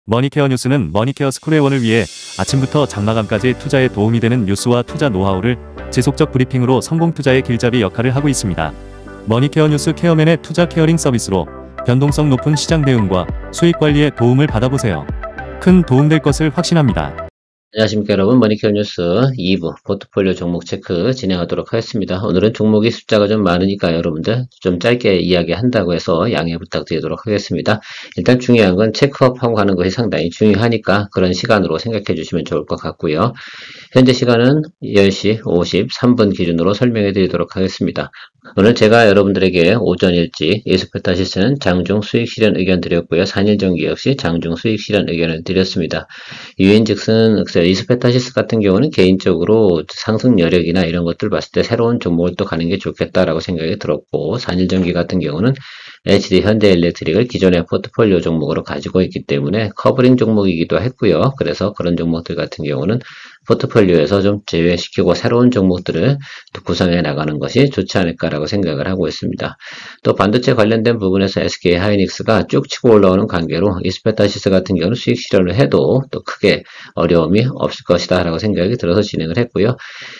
머니케어 뉴스는 머니케어 스쿨 회원을 위해 아침부터 장마감까지 투자에 도움이 되는 뉴스와 투자 노하우를 지속적 브리핑으로 성공 투자의 길잡이 역할을 하고 있습니다. 머니케어 뉴스 케어맨의 투자 케어링 서비스로 변동성 높은 시장 대응과 수익 관리에 도움을 받아보세요. 큰 도움될 것을 확신합니다. 안녕하십니까 여러분, 머니케어 뉴스 2부 포트폴리오 종목 체크 진행하도록 하겠습니다. 오늘은 종목이 숫자가 좀 많으니까 여러분들 좀 짧게 이야기한다고 해서 양해 부탁드리도록 하겠습니다. 일단 중요한 건 체크업하고 가는 것이 상당히 중요하니까 그런 시간으로 생각해 주시면 좋을 것 같고요. 현재 시간은 10시 53분 기준으로 설명해 드리도록 하겠습니다. 오늘 제가 여러분들에게 오전 일찍 이스페타시스는 장중 수익 실현 의견 드렸고요. 산일전기 역시 장중 수익 실현 의견을 드렸습니다. 유인즉슨 이스페타시스 같은 경우는 개인적으로 상승 여력이나 이런 것들 봤을 때 새로운 종목을 또 가는 게 좋겠다라고 생각이 들었고, 산일전기 같은 경우는 HD 현대일렉트릭을 기존의 포트폴리오 종목으로 가지고 있기 때문에 커버링 종목이기도 했고요. 그래서 그런 종목들 같은 경우는 포트폴리오에서 좀 제외시키고 새로운 종목들을 구성해 나가는 것이 좋지 않을까라고 생각을 하고 있습니다. 또 반도체 관련된 부분에서 SK 하이닉스가 쭉 치고 올라오는 관계로 이스페타시스 같은 경우는 수익 실현을 해도 또 크게 어려움이 없을 것이다 라고 생각이 들어서 진행을 했고요.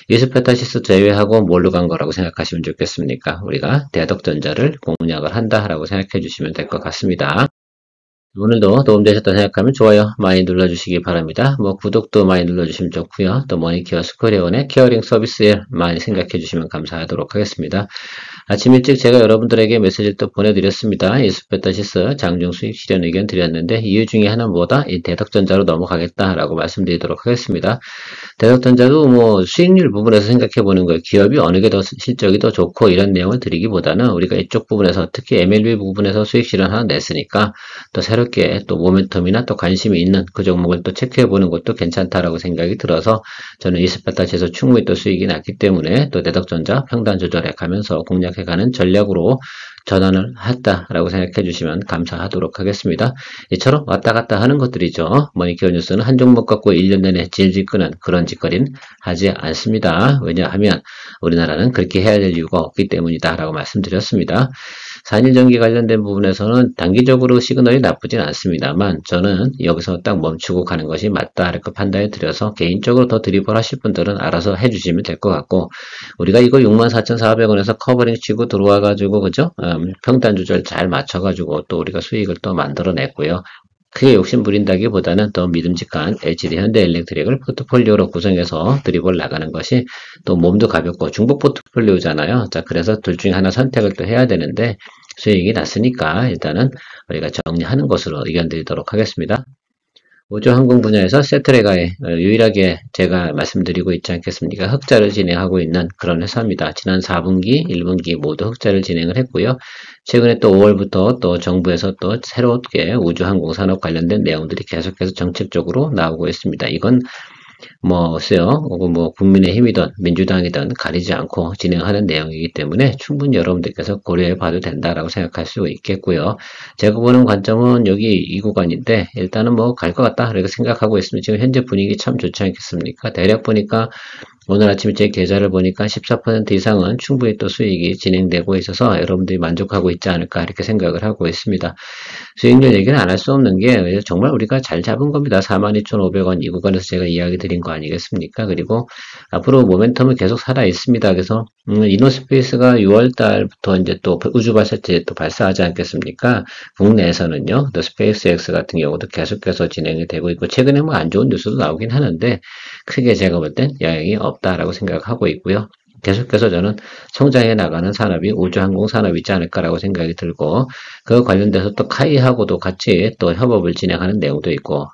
이스페타시스 제외하고 뭘로 간 거라고 생각하시면 좋겠습니까? 우리가 대덕전자를 공략을 한다 라고 생각해 주시면 될 것 같습니다. 오늘도 도움되셨다 생각하면 좋아요 많이 눌러주시기 바랍니다. 구독도 많이 눌러주시면 좋고요. 또 머니케어 스퀘어원의 케어링 서비스에 많이 생각해 주시면 감사하도록 하겠습니다. 아침 일찍 제가 여러분들에게 메시지를 또 보내드렸습니다. 이스페타시스 장중 수익 실현 의견 드렸는데 이유 중에 하나는 뭐다? 이 대덕전자로 넘어가겠다라고 말씀드리도록 하겠습니다. 대덕전자도 수익률 부분에서 생각해 보는 거예요. 기업이 어느 게 더 실적이 더 좋고 이런 내용을 드리기보다는 우리가 이쪽 부분에서 특히 MLB 부분에서 수익 실현 하나 냈으니까 또 새롭게 또 모멘텀이나 또 관심이 있는 그 종목을 또 체크해 보는 것도 괜찮다라고 생각이 들어서 저는 이스페타시에서 충분히 또 수익이 났기 때문에 또 대덕전자 평단 조절해 가면서 공략해가는 전략으로 전환을 했다라고 생각해 주시면 감사하도록 하겠습니다. 이처럼 왔다 갔다 하는 것들이죠. 머니케어 뉴스는 한 종목 갖고 1년 내내 질질 끄는 그런 짓거리는 하지 않습니다. 왜냐하면 우리나라는 그렇게 해야 될 이유가 없기 때문이다 라고 말씀드렸습니다. 산일전기 관련된 부분에서는 단기적으로 시그널이 나쁘진 않습니다만 저는 여기서 딱 멈추고 가는 것이 맞다 이렇게 판단해 드려서 개인적으로 더 드리블 하실 분들은 알아서 해주시면 될 것 같고, 우리가 이거 64,400원에서 커버링 치고 들어와 가지고 그죠? 평단 조절 잘 맞춰 가지고 또 우리가 수익을 또 만들어 냈고요. 크게 욕심 부린다기보다는 더 믿음직한 HD 현대일렉트릭을 포트폴리오로 구성해서 드리블 나가는 것이 또 몸도 가볍고 중복 포트폴리오잖아요. 자, 그래서 둘 중에 하나 선택을 또 해야 되는데 수익이 났으니까 일단은 우리가 정리하는 것으로 의견 드리도록 하겠습니다. 우주항공 분야에서 세트레가에 유일하게 제가 말씀드리고 있지 않겠습니까? 흑자를 진행하고 있는 그런 회사입니다. 지난 4분기, 1분기 모두 흑자를 진행을 했고요. 최근에 또 5월부터 또 정부에서 또 새롭게 우주항공 산업 관련된 내용들이 계속해서 정책적으로 나오고 있습니다. 이건 국민의힘이든 민주당이든 가리지 않고 진행하는 내용이기 때문에 충분히 여러분들께서 고려해 봐도 된다라고 생각할 수 있겠고요. 제가 보는 관점은 여기 이 구간인데 일단은 갈 것 같다 이렇게 생각하고 있습니다. 지금 현재 분위기 참 좋지 않겠습니까? 대략 보니까 오늘 아침에 제 계좌를 보니까 14% 이상은 충분히 또 수익이 진행되고 있어서 여러분들이 만족하고 있지 않을까 이렇게 생각을 하고 있습니다. 수익률 얘기는 안 할 수 없는 게 정말 우리가 잘 잡은 겁니다. 42,500원 이 구간에서 제가 이야기 드린 거 아니겠습니까? 그리고 앞으로 모멘텀은 계속 살아 있습니다. 그래서 이노스페이스가 6월 달부터 이제 또 우주 발사체 또 발사하지 않겠습니까? 국내에서는요. 또 스페이스X 같은 경우도 계속해서 진행이 되고 있고 최근에 안 좋은 뉴스도 나오긴 하는데 크게 제가 볼 땐 영향이 없다라고 생각하고 있고요. 계속해서 저는 성장해 나가는 산업이 우주항공 산업이지 않을까라고 생각이 들고, 그 관련돼서 또 카이하고도 같이 또 협업을 진행하는 내용도 있고,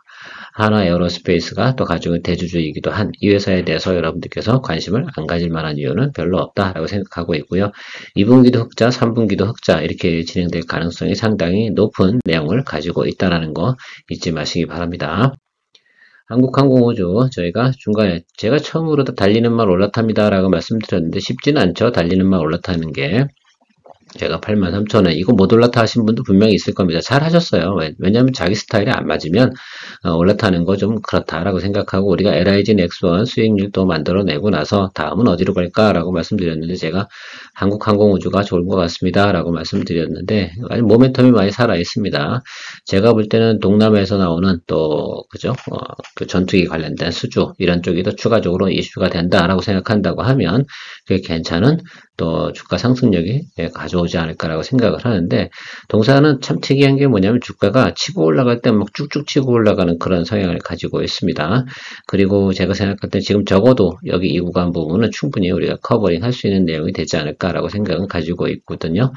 하나 에어로스페이스가 또 가지고 있는 대주주이기도 한 이 회사에 대해서 여러분들께서 관심을 안 가질 만한 이유는 별로 없다라고 생각하고 있고요. 2분기도 흑자, 3분기도 흑자 이렇게 진행될 가능성이 상당히 높은 내용을 가지고 있다는 거 잊지 마시기 바랍니다. 한국항공우주 저희가 중간에 제가 처음으로 달리는 말 올라탑니다 라고 말씀드렸는데 쉽지는 않죠. 달리는 말 올라타는 게 제가 83,000원 이거 못 올라타 하신 분도 분명히 있을 겁니다. 잘 하셨어요. 왜냐하면 자기 스타일이 안 맞으면 올라타는 거 좀 그렇다라고 생각하고 우리가 LIG 넥스원 수익률 또 만들어내고 나서 다음은 어디로 갈까라고 말씀드렸는데 제가 한국항공우주가 좋은 것 같습니다 라고 말씀드렸는데 아직 모멘텀이 많이 살아 있습니다. 제가 볼 때는 동남아에서 나오는 또 그죠 그 전투기 관련된 수주 이런 쪽이 더 추가적으로 이슈가 된다라고 생각한다고 하면 그게 괜찮은 또 주가 상승력이 가져오지 않을까라고 생각을 하는데 동사는 참 특이한 게 뭐냐면 주가가 치고 올라갈 때 막 쭉쭉 치고 올라가는 그런 성향을 가지고 있습니다. 그리고 제가 생각할 때 지금 적어도 여기 이 구간 부분은 충분히 우리가 커버링 할 수 있는 내용이 되지 않을까라고 생각은 가지고 있거든요.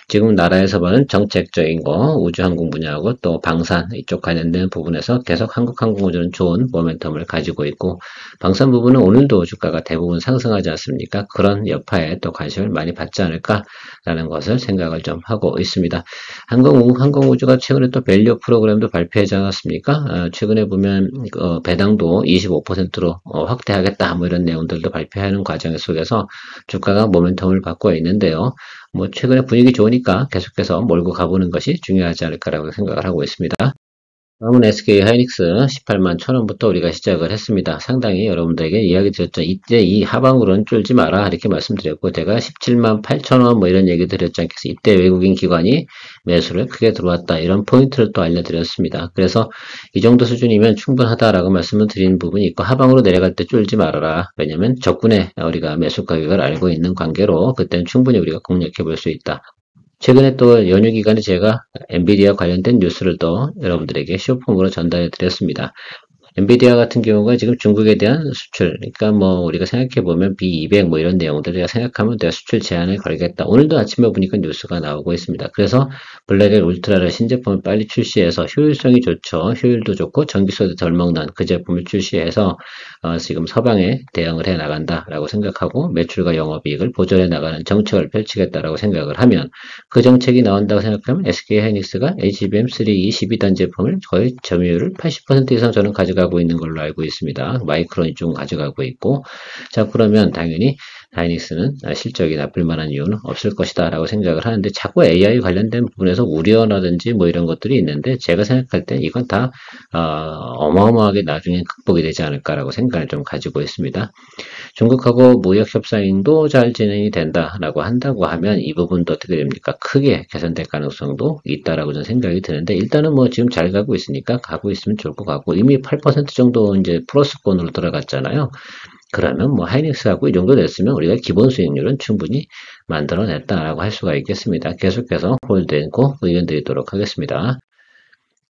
지금 나라에서 보는 정책적인 거 우주항공 분야하고 또 방산 이쪽 관련된 부분에서 계속 한국항공우주는 좋은 모멘텀을 가지고 있고 방산 부분은 오늘도 주가가 대부분 상승하지 않습니까? 그런 여파에 또 관심을 많이 받지 않을까라는 것을 생각을 좀 하고 있습니다. 항공우주가 최근에 또 밸류 프로그램도 발표하지 않았습니까? 최근에 보면 배당도 25%로 확대하겠다 뭐 이런 내용들도 발표하는 과정 속에서 주가가 모멘텀을 받고 있는데요. 뭐 최근에 분위기 좋으니까 계속해서 몰고 가보는 것이 중요하지 않을까라고 생각을 하고 있습니다. 다음은 SK 하이닉스 18만 1,000원부터 우리가 시작을 했습니다. 상당히 여러분들에게 이야기 드렸죠. 이때 이 하방으로는 쫄지 마라 이렇게 말씀드렸고 제가 17만 8,000원 뭐 이런 얘기 드렸지 않겠어요. 이때 외국인 기관이 매수를 크게 들어왔다 이런 포인트를 또 알려드렸습니다. 그래서 이 정도 수준이면 충분하다라고 말씀을 드리는 부분이 있고 하방으로 내려갈 때 쫄지 말아라. 왜냐하면 적군의 우리가 매수 가격을 알고 있는 관계로 그때는 충분히 우리가 공략해 볼 수 있다. 최근에 또 연휴 기간에 제가 엔비디아 관련된 뉴스를 또 여러분들에게 쇼폼으로 전달해 드렸습니다. 엔비디아 같은 경우가 지금 중국에 대한 수출, 그러니까 뭐 우리가 생각해 보면 B200 뭐 이런 내용들을 생각하면 내가 수출 제한을 걸겠다. 오늘도 아침에 보니까 뉴스가 나오고 있습니다. 그래서 블랙엘 울트라를 신제품을 빨리 출시해서 효율성이 좋죠. 효율도 좋고 전기세도 덜 먹는 그 제품을 출시해서 지금 서방에 대응을 해 나간다라고 생각하고 매출과 영업이익을 보존해 나가는 정책을 펼치겠다라고 생각을 하면 그 정책이 나온다고 생각하면 SK 하이닉스가 HBM3E 12단 제품을 거의 점유율을 80% 이상 저는 가져가고 있는 걸로 알고 있습니다. 마이크론이 좀 가져가고 있고 자 그러면 당연히 하이닉스는 실적이 나쁠 만한 이유는 없을 것이다 라고 생각을 하는데 자꾸 AI 관련된 부분에서 우려라든지 뭐 이런 것들이 있는데 제가 생각할 때 이건 다 어마어마하게 나중에 극복이 되지 않을까라고 생각을 좀 가지고 있습니다. 중국하고 무역 협상도 잘 진행이 된다라고 한다고 하면 이 부분도 어떻게 됩니까? 크게 개선될 가능성도 있다라고 저는 생각이 드는데 일단은 뭐 지금 잘 가고 있으니까 가고 있으면 좋을 것 같고 이미 8% 정도 이제 플러스권으로 들어갔잖아요. 그러면 뭐 하이닉스하고 이 정도 됐으면 우리가 기본 수익률은 충분히 만들어냈다라고 할 수가 있겠습니다. 계속해서 홀드앤고 의견 드리도록 하겠습니다.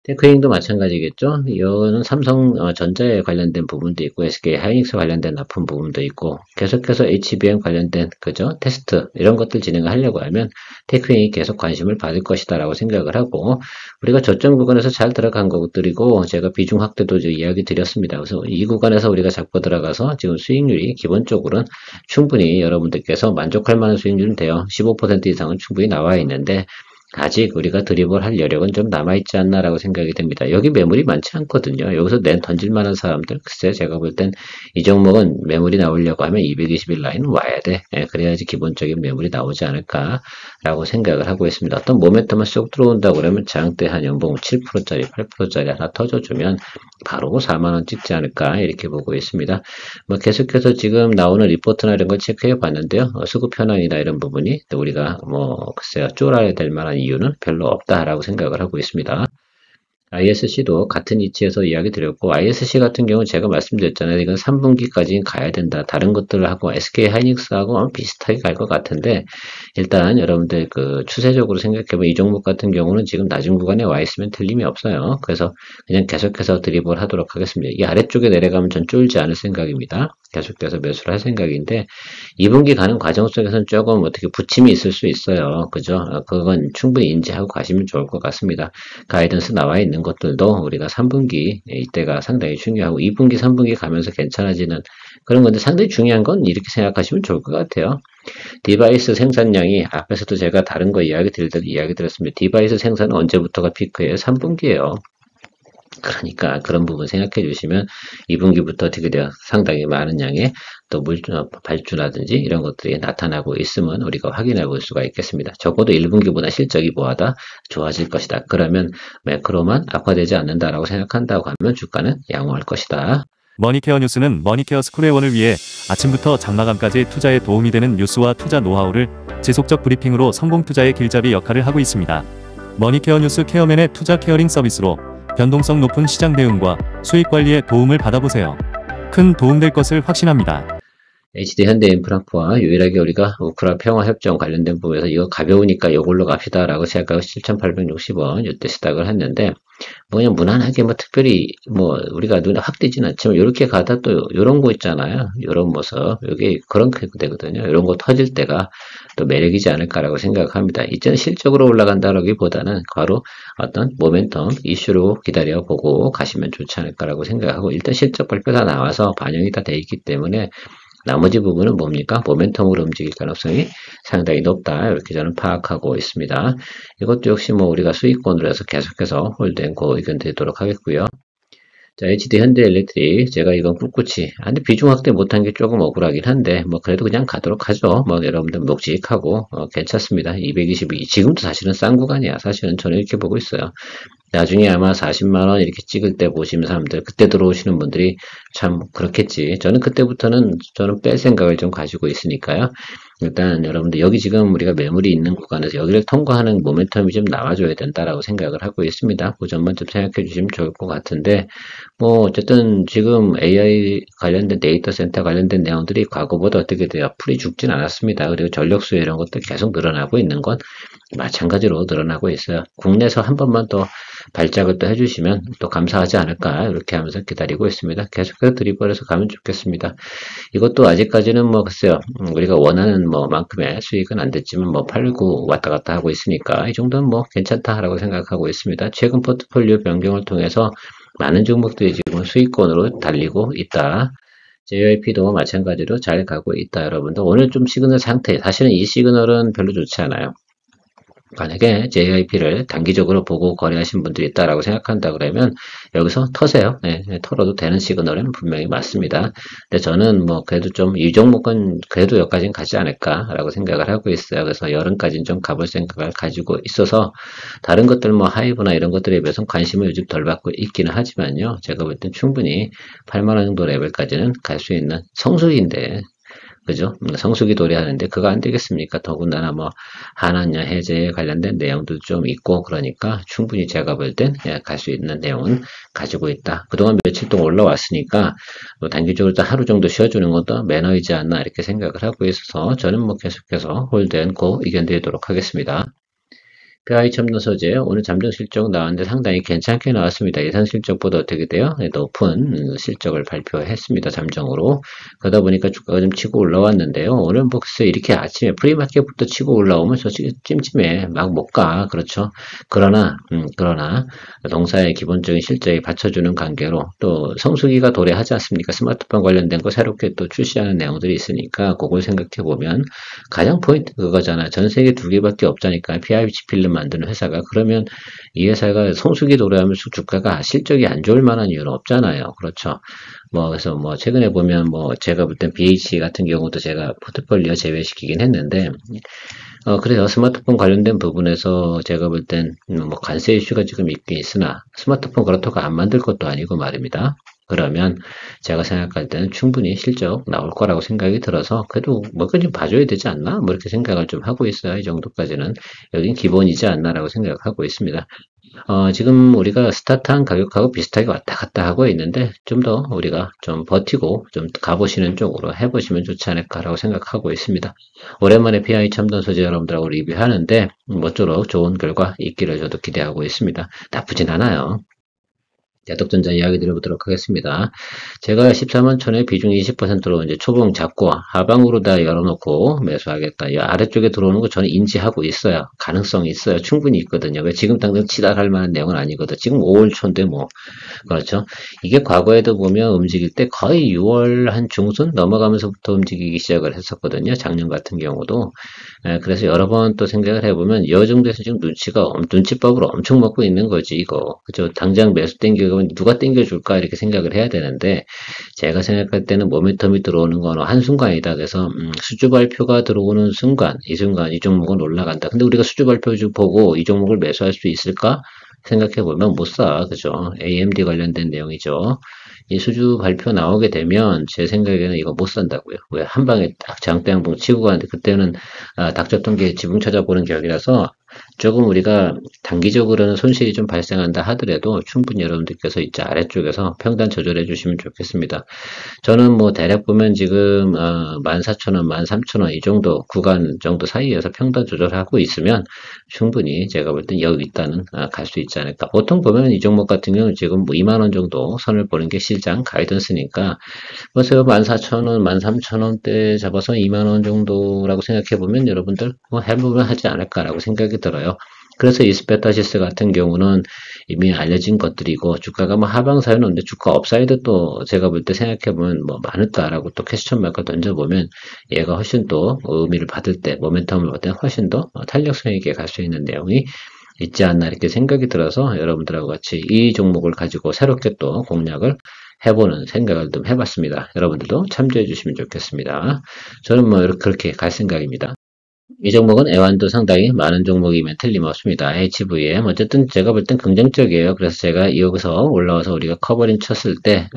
테크잉도 마찬가지겠죠. 이거는 삼성전자에 관련된 부분도 있고 SK 하이닉스 관련된 납품 부분도 있고 계속해서 HBM 관련된 그죠 테스트 이런 것들 진행을 하려고 하면 테크잉이 계속 관심을 받을 것이다라고 생각을 하고 우리가 저점 구간에서 잘 들어간 것들이고 제가 비중 확대도 이야기 드렸습니다. 그래서 이 구간에서 우리가 잡고 들어가서 지금 수익률이 기본적으로는 충분히 여러분들께서 만족할 만한 수익률은 돼요. 15% 이상은 충분히 나와 있는데 아직 우리가 드리블 할 여력은 좀 남아있지 않나라고 생각이 됩니다. 여기 매물이 많지 않거든요. 여기서 던질 만한 사람들, 글쎄, 제가 볼 땐 이 종목은 매물이 나오려고 하면 220일 라인 와야 돼. 그래야지 기본적인 매물이 나오지 않을까라고 생각을 하고 있습니다. 어떤 모멘텀만 쏙 들어온다고 그러면 장대 한 연봉 7%짜리, 8%짜리 하나 터져주면 바로 4만원 찍지 않을까, 이렇게 보고 있습니다. 뭐 계속해서 지금 나오는 리포트나 이런 걸 체크해 봤는데요. 수급 현황이나 이런 부분이 또 우리가 뭐, 글쎄요, 쫄아야 될 만한 이유는 별로 없다라고 생각을 하고 있습니다. ISC도 같은 위치에서 이야기 드렸고 ISC 같은 경우는 제가 말씀드렸잖아요. 이건 3분기까지 가야 된다. 다른 것들하고 SK 하이닉스하고 비슷하게 갈 것 같은데 일단 여러분들 그 추세적으로 생각해보면 이 종목 같은 경우는 지금 낮은 구간에 와 있으면 틀림이 없어요. 그래서 그냥 계속해서 드리블 하도록 하겠습니다. 이 아래쪽에 내려가면 전 쫄지 않을 생각입니다. 계속해서 매수를 할 생각인데 2분기 가는 과정 속에서는 조금 어떻게 부침이 있을 수 있어요. 그죠? 그건 충분히 인지하고 가시면 좋을 것 같습니다. 가이던스 나와 있는 것들도 우리가 3분기 이때가 상당히 중요하고 2분기, 3분기 가면서 괜찮아지는 그런 건데 상당히 중요한 건 이렇게 생각하시면 좋을 것 같아요. 디바이스 생산량이 앞에서도 제가 다른 거 이야기 드렸습니다. 디바이스 생산은 언제부터가 피크예요? 3분기예요. 그러니까 그런 부분 생각해 주시면 2분기부터 어떻게 돼요? 상당히 많은 양의 또 발주라든지 이런 것들이 나타나고 있으면 우리가 확인해 볼 수가 있겠습니다. 적어도 1분기보다 실적이 뭐하다? 좋아질 것이다. 그러면 매크로만 악화되지 않는다라고 생각한다고 하면 주가는 양호할 것이다. 머니케어 뉴스는 머니케어 스쿨의 원을 위해 아침부터 장마감까지 투자에 도움이 되는 뉴스와 투자 노하우를 지속적 브리핑으로 성공 투자의 길잡이 역할을 하고 있습니다. 머니케어 뉴스 케어맨의 투자 케어링 서비스로 변동성 높은 시장 대응과 수익 관리에 도움을 받아보세요. 큰 도움될 것을 확신합니다. HD 현대인프라프와 유일하게 우리가 우크라 평화협정 관련된 부분에서 이거 가벼우니까 이걸로 갑시다라고 생각하고 7,860원 이때 시작을 했는데 뭐 그냥 무난하게 뭐 특별히 뭐 우리가 눈에 확 띄지는 않지만 이렇게 가다 또 이런 거 있잖아요. 이런 모습 이게 그런 되거든요. 이런 거 터질 때가 또 매력이지 않을까라고 생각합니다. 이제는 실적으로 올라간다라기보다는 바로 어떤 모멘텀 이슈로 기다려보고 가시면 좋지 않을까라고 생각하고 일단 실적 발표가 나와서 반영이 다 돼 있기 때문에 나머지 부분은 뭡니까? 모멘텀으로 움직일 가능성이 상당히 높다. 이렇게 저는 파악하고 있습니다. 이것도 역시 뭐 우리가 수익권으로 해서 계속해서 홀드앤고 의견 드리도록 하겠고요. 자, HD 현대엘렉트릭. 제가 이건 꿋꿋이. 근데 비중 확대 못한 게 조금 억울하긴 한데, 뭐, 그래도 그냥 가도록 하죠. 뭐, 여러분들 묵직하고, 괜찮습니다. 222. 지금도 사실은 싼 구간이야. 사실은 저는 이렇게 보고 있어요. 나중에 아마 40만원 이렇게 찍을 때 보시는 사람들, 그때 들어오시는 분들이 참 그렇겠지. 저는 그때부터는 저는 뺄 생각을 좀 가지고 있으니까요. 일단 여러분들 여기 지금 우리가 매물이 있는 구간에서 여기를 통과하는 모멘텀이 좀 나와줘야 된다라고 생각을 하고 있습니다. 그 점만 좀 생각해 주시면 좋을 것 같은데 뭐 어쨌든 지금 AI 관련된 데이터 센터 관련된 내용들이 과거보다 어떻게 돼요? 풀이 죽진 않았습니다. 그리고 전력 수요 이런 것들 계속 늘어나고 있는 건 마찬가지로 늘어나고 있어요. 국내에서 한 번만 더 발작을 또 해주시면 또 감사하지 않을까 이렇게 하면서 기다리고 있습니다. 계속해서 드리블해서 가면 좋겠습니다. 이것도 아직까지는 뭐 글쎄요 우리가 원하는 뭐 만큼의 수익은 안 됐지만 뭐 팔고 왔다 갔다 하고 있으니까 이 정도는 뭐 괜찮다라고 생각하고 있습니다. 최근 포트폴리오 변경을 통해서 많은 종목들이 지금 수익권으로 달리고 있다. JYP도 마찬가지로 잘 가고 있다. 여러분들 오늘 좀 시그널 상태 사실은 이 시그널은 별로 좋지 않아요. 만약에 JYP를 단기적으로 보고 거래하신 분들이 있다라고 생각한다 그러면 여기서 터세요. 네, 털어도 되는 시그널은 분명히 맞습니다. 근데 저는 뭐 그래도 좀 이 종목은 그래도 여기까지는 가지 않을까라고 생각을 하고 있어요. 그래서 여름까지는 좀 가볼 생각을 가지고 있어서 다른 것들 뭐 하이브나 이런 것들에 비해서 관심을 요즘 덜 받고 있기는 하지만요. 제가 볼 땐 충분히 8만원 정도 레벨까지는 갈 수 있는 성수기인데 그죠? 성수기 도래하는데 그거 안 되겠습니까? 더군다나 뭐 한한야 해제에 관련된 내용도 좀 있고 그러니까 충분히 제가 볼 땐 갈 수 있는 내용은 가지고 있다. 그동안 며칠 동안 올라왔으니까 뭐 단기적으로 하루 정도 쉬어주는 것도 매너이지 않나 이렇게 생각을 하고 있어서 저는 뭐 계속해서 홀드앤고 의견 드리도록 하겠습니다. PI 첨단 소재 오늘 잠정 실적 나왔는데 상당히 괜찮게 나왔습니다. 예상 실적보다 어떻게 돼요? 높은 실적을 발표했습니다. 잠정으로. 그러다 보니까 주가가 좀 치고 올라왔는데요. 오늘 뭐 글쎄 이렇게 아침에 프리마켓부터 치고 올라오면 솔직히 찜찜해. 막 못 가. 그렇죠. 그러나 동사의 기본적인 실적이 받쳐주는 관계로 또 성수기가 도래하지 않습니까? 스마트폰 관련된 거 새롭게 또 출시하는 내용들이 있으니까 그걸 생각해 보면 가장 포인트 그거잖아. 전 세계 두 개밖에 없자니까 PIC 필름 만드는 회사가 그러면 이 회사가 성수기 도래하면서 주가가 실적이 안 좋을 만한 이유는 없잖아요. 그렇죠. 뭐 그래서 뭐 최근에 보면 뭐 제가 볼 땐 BH 같은 경우도 제가 포트폴리오 제외시키긴 했는데 그래서 스마트폰 관련된 부분에서 제가 볼 땐 뭐 관세 이슈가 지금 있긴 있으나 스마트폰 그렇다고 안 만들 것도 아니고 말입니다. 그러면 제가 생각할 때는 충분히 실적 나올 거라고 생각이 들어서 그래도 뭐가 좀 봐줘야 되지 않나? 뭐 이렇게 생각을 좀 하고 있어요. 이 정도까지는 여긴 기본이지 않나라고 생각하고 있습니다. 지금 우리가 스타트한 가격하고 비슷하게 왔다 갔다 하고 있는데 좀 더 우리가 좀 버티고 좀 가보시는 쪽으로 해보시면 좋지 않을까라고 생각하고 있습니다. 오랜만에 PI 첨단 소재 여러분들하고 리뷰하는데 모쪼록 좋은 결과 있기를 저도 기대하고 있습니다. 나쁘진 않아요. 대덕전자 이야기 드려보도록 하겠습니다. 제가 14만 천에 비중 20%로 이제 초봉 잡고 하방으로 다 열어놓고 매수하겠다. 이 아래쪽에 들어오는 거 저는 인지하고 있어요. 가능성이 있어요. 충분히 있거든요. 지금 당장 치달할 만한 내용은 아니거든. 지금 5월 초인데 뭐. 그렇죠. 이게 과거에도 보면 움직일 때 거의 6월 한 중순 넘어가면서부터 움직이기 시작을 했었거든요. 작년 같은 경우도. 그래서 여러 번 또 생각을 해보면 이 정도에서 지금 눈치법으로 엄청 먹고 있는 거지, 이거. 그죠. 당장 매수 땡기고 이건 누가 땡겨줄까 이렇게 생각을 해야 되는데 제가 생각할 때는 모멘텀이 들어오는 건 한순간이다. 그래서 수주 발표가 들어오는 순간 이 종목은 올라간다. 근데 우리가 수주 발표 보고 이 종목을 매수할 수 있을까? 생각해보면 못 사. 그죠? AMD 관련된 내용이죠. 이 수주 발표 나오게 되면 제 생각에는 이거 못 산다고요. 왜? 한 방에 딱 장대양봉 치고 가는데 그때는 닥쳤던 게 지붕 찾아보는 격이라서 조금 우리가 단기적으로는 손실이 좀 발생한다 하더라도 충분히 여러분들께서 이제 아래쪽에서 평단 조절해 주시면 좋겠습니다. 저는 뭐 대략 보면 지금 14,000원, 13,000원 이 정도 구간 정도 사이에서 평단 조절하고 있으면 충분히 제가 볼 땐 여기 있다는 갈 수 있지 않을까. 보통 보면 이 종목 같은 경우는 지금 뭐 2만 원 정도 선을 보는 게 시장 가이던스니까 보세요. 14,000원, 13,000원대 잡아서 2만 원 정도라고 생각해 보면 여러분들 뭐 해보면 하지 않을까라고 생각이 들어요. 그래서 이스페타시스 같은 경우는 이미 알려진 것들이고 주가가 뭐 하방사이는 없는데 주가 업사이드 또 제가 볼 때 생각해보면 뭐 많을까라고 또 퀘스천 마크를 던져보면 얘가 훨씬 또 의미를 받을 때 모멘텀을 받을 때 훨씬 더 탄력성 있게 갈 수 있는 내용이 있지 않나 이렇게 생각이 들어서 여러분들하고 같이 이 종목을 가지고 새롭게 또 공략을 해보는 생각을 좀 해봤습니다. 여러분들도 참조해 주시면 좋겠습니다. 저는 뭐 그렇게 갈 생각입니다. 이 종목은 애완도 상당히 많은 종목이면 틀림없습니다. HVM 어쨌든 제가 볼 땐 긍정적이에요. 그래서 제가 여기서 올라와서 우리가 커버링 쳤을 때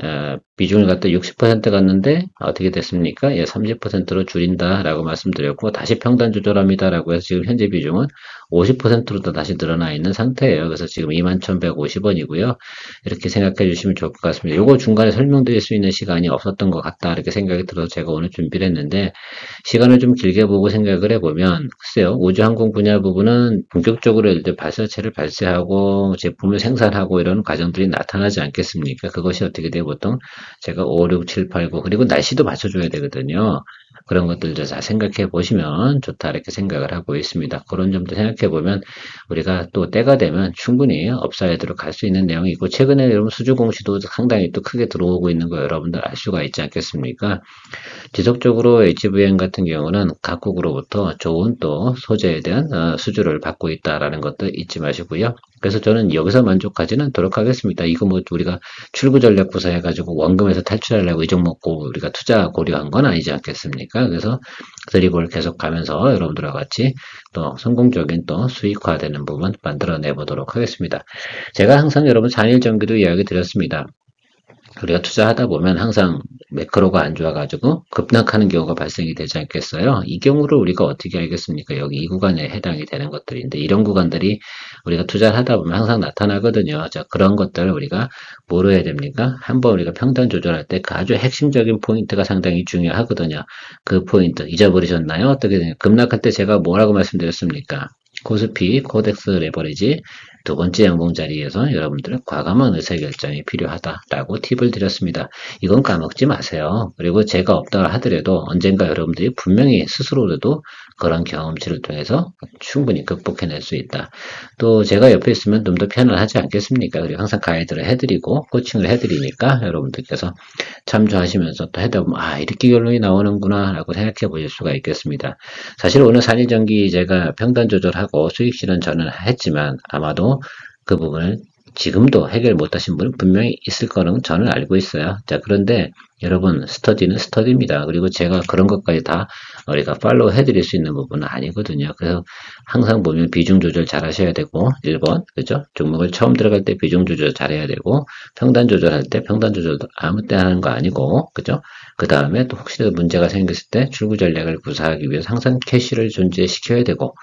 비중을 갖다 60% 갔는데 어떻게 됐습니까? 예, 30%로 줄인다라고 말씀드렸고 다시 평단 조절합니다라고 해서 지금 현재 비중은 50%로 더 다시 늘어나 있는 상태예요. 그래서 지금 21,150원이고요. 이렇게 생각해 주시면 좋을 것 같습니다. 요거 중간에 설명드릴 수 있는 시간이 없었던 것 같다 이렇게 생각이 들어서 제가 오늘 준비를 했는데 시간을 좀 길게 보고 생각을 해보면 글쎄요. 우주항공 분야 부분은 본격적으로 이제 발사체를 발사하고 제품을 생산하고 이런 과정들이 나타나지 않겠습니까? 그것이 어떻게 돼요? 보통 제가 5, 6, 7, 8, 9 그리고 날씨도 맞춰줘야 되거든요. 그런 것들도 잘 생각해 보시면 좋다 이렇게 생각을 하고 있습니다. 그런 점도 생각해 보면 우리가 또 때가 되면 충분히 업사이드로 갈 수 있는 내용이고 최근에 여러분 수주 공시도 상당히 또 크게 들어오고 있는 거 여러분들 알 수가 있지 않겠습니까? 지속적으로 HVM 같은 경우는 각국으로부터 좋은 또 소재에 대한 수주를 받고 있다라는 것도 잊지 마시고요. 그래서 저는 여기서 만족하지는 않도록 하겠습니다. 이거 뭐 우리가 출구 전략 구사해가지고 원금에서 탈출하려고 이 종목 우리가 투자 고려한 건 아니지 않겠습니까? 그래서 드리블 계속 가면서 여러분들과 같이 또 성공적인 또 수익화되는 부분 만들어내 보도록 하겠습니다. 제가 항상 여러분 4일 정기도 이야기 드렸습니다. 우리가 투자하다 보면 항상 매크로가 안 좋아가지고 급락하는 경우가 발생이 되지 않겠어요? 이 경우를 우리가 어떻게 알겠습니까? 여기 이 구간에 해당이 되는 것들인데 이런 구간들이 우리가 투자를 하다 보면 항상 나타나거든요. 자, 그런 것들을 우리가 뭐로 해야 됩니까? 한번 우리가 평단 조절할 때 그 아주 핵심적인 포인트가 상당히 중요하거든요. 그 포인트 잊어버리셨나요? 어떻게 되냐? 급락할 때 제가 뭐라고 말씀드렸습니까? 코스피, 코덱스 레버리지 두 번째 양봉 자리에서 여러분들은 과감한 의사결정이 필요하다라고 팁을 드렸습니다. 이건 까먹지 마세요. 그리고 제가 없다 하더라도 언젠가 여러분들이 분명히 스스로라도 그런 경험치를 통해서 충분히 극복해낼 수 있다. 또 제가 옆에 있으면 좀 더 편안하지 않겠습니까? 그리고 항상 가이드를 해드리고 코칭을 해드리니까 여러분들께서 참조하시면서 또 해다 보면 아 이렇게 결론이 나오는구나 라고 생각해 보실 수가 있겠습니다. 사실 오늘 산일전기 제가 평단 조절하고 수익 실현 저는 했지만 아마도 그 부분을 지금도 해결 못하신 분은 분명히 있을 거는 저는 알고 있어요. 자, 그런데 여러분 스터디는 스터디입니다. 그리고 제가 그런 것까지 다 우리가 팔로우 해드릴 수 있는 부분은 아니거든요. 그래서 항상 보면 비중 조절 잘 하셔야 되고 1번 그죠? 종목을 처음 들어갈 때 비중 조절 잘 해야 되고 평단 조절할 때 평단 조절도 아무 때 하는 거 아니고 그죠? 그 다음에 또 혹시라도 문제가 생겼을 때 출구 전략을 구사하기 위해서 항상 캐시를 존재시켜야 되고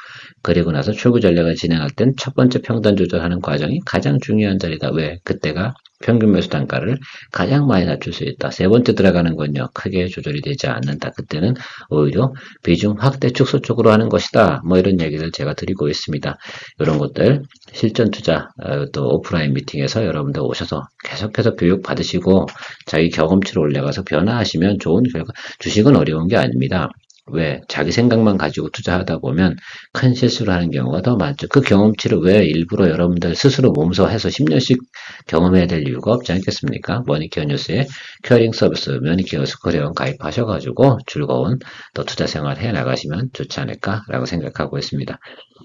그리고 나서 출구 전략을 진행할 땐 첫 번째 평단 조절하는 과정이 가장 중요한 자리다. 왜? 그때가 평균 매수 단가를 가장 많이 낮출 수 있다. 세 번째 들어가는 건요. 크게 조절이 되지 않는다. 그때는 오히려 비중 확대 축소 쪽으로 하는 것이다. 뭐 이런 얘기를 제가 드리고 있습니다. 이런 것들 실전 투자 또 오프라인 미팅에서 여러분들 오셔서 계속해서 교육 받으시고 자기 경험치를 올려가서 변화하시면 좋은 결과 주식은 어려운 게 아닙니다. 왜? 자기 생각만 가지고 투자하다 보면 큰 실수를 하는 경우가 더 많죠. 그 경험치를 왜 일부러 여러분들 스스로 몸소 해서 10년씩 경험해야 될 이유가 없지 않겠습니까? 머니케어 뉴스에 케어링 서비스 머니케어 스쿨 회원 가입하셔가지고 즐거운 또 투자 생활 해 나가시면 좋지 않을까라고 생각하고 있습니다.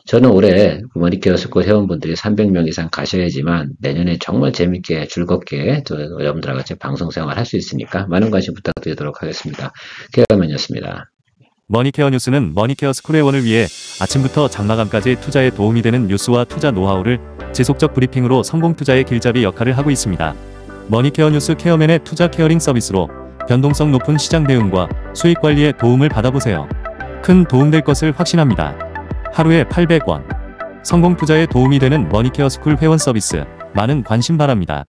저는 올해 머니케어 스쿨 회원분들이 300명 이상 가셔야지만 내년에 정말 재밌게 즐겁게 여러분들과 같이 방송 생활 할 수 있으니까 많은 관심 부탁드리도록 하겠습니다. 케어맨이었습니다. 머니케어 뉴스는 머니케어 스쿨 회원을 위해 아침부터 장마감까지 투자에 도움이 되는 뉴스와 투자 노하우를 지속적 브리핑으로 성공 투자의 길잡이 역할을 하고 있습니다. 머니케어 뉴스 케어맨의 투자 케어링 서비스로 변동성 높은 시장 대응과 수익 관리에 도움을 받아보세요. 큰 도움될 것을 확신합니다. 하루에 800원. 성공 투자에 도움이 되는 머니케어 스쿨 회원 서비스 많은 관심 바랍니다.